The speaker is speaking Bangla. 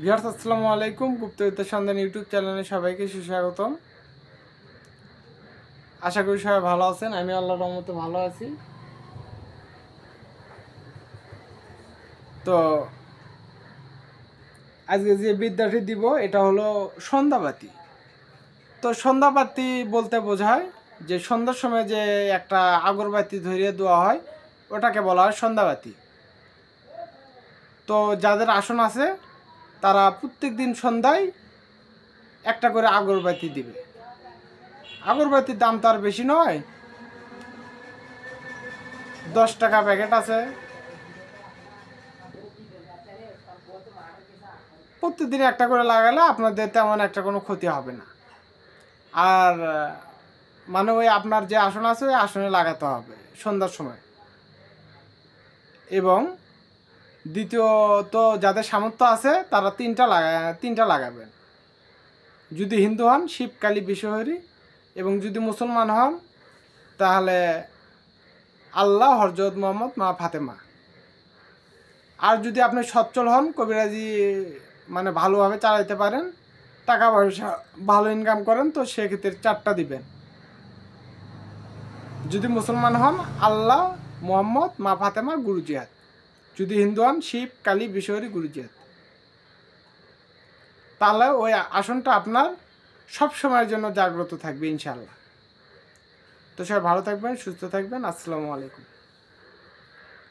ভিউয়ার্স আসসালামু আলাইকুম। গুপ্তবিদ্যা সন্ধান ইউটিউব চ্যানেলে সবাইকে সুস্বাগতম। আশা করি সবাই ভালো আছেন। আমি আল্লাহর রহমতে ভালো আছি। তো আজকে যে বিদ্যাটি দিব এটা হলো সন্ধ্যাবাতি। তো সন্ধ্যাবাতি বলতে বোঝায় যে সন্ধ্যার সময় যে একটা আগরবাতি ধরিয়ে দেওয়া হয় ওটাকে বলা হয় সন্ধ্যাবাতি। তো যাদের আসন আছে তারা প্রত্যেক দিন সন্ধ্যায় একটা করে আগরবাতি দিবে। আগরবাতির দাম তো আর বেশি নয়, 10 টাকা প্যাকেট আছে। প্রতিদিন একটা করে লাগালে আপনাদের তেমন একটা কোনো ক্ষতি হবে না। আর মানে ওই আপনার যে আসন আছে ওই আসনে লাগাতে হবে সন্ধ্যার সময়। এবং দ্বিতীয়ত যাদের সামর্থ্য আছে তারা তিনটা লাগাবেন। যদি হিন্দু হন শিব কালী বিশ্বহরি, এবং যদি মুসলমান হন তাহলে আল্লাহ, হরজত মোহাম্মদ, মা ফাতেমা। আর যদি আপনি সচ্ছল হন, কবিরাজি মানে ভালোভাবে চালাইতে পারেন, টাকা পয়সা ভালো ইনকাম করেন, তো সেক্ষেত্রে 4টা দিবেন। যদি মুসলমান হন আল্লাহ, মোহাম্মদ, মা ফাতেমা, গুরু জিহাদ। যদি হিন্দু হন শিব কালী বিশ্বহরি, গুরু জিহাদ। তাহলে ওই আসনটা আপনার সব সময়ের জন্য জাগ্রত থাকবে ইনশাআল্লাহ। তো সবাই ভালো থাকবেন, সুস্থ থাকবেন। আসসালামু আলাইকুম।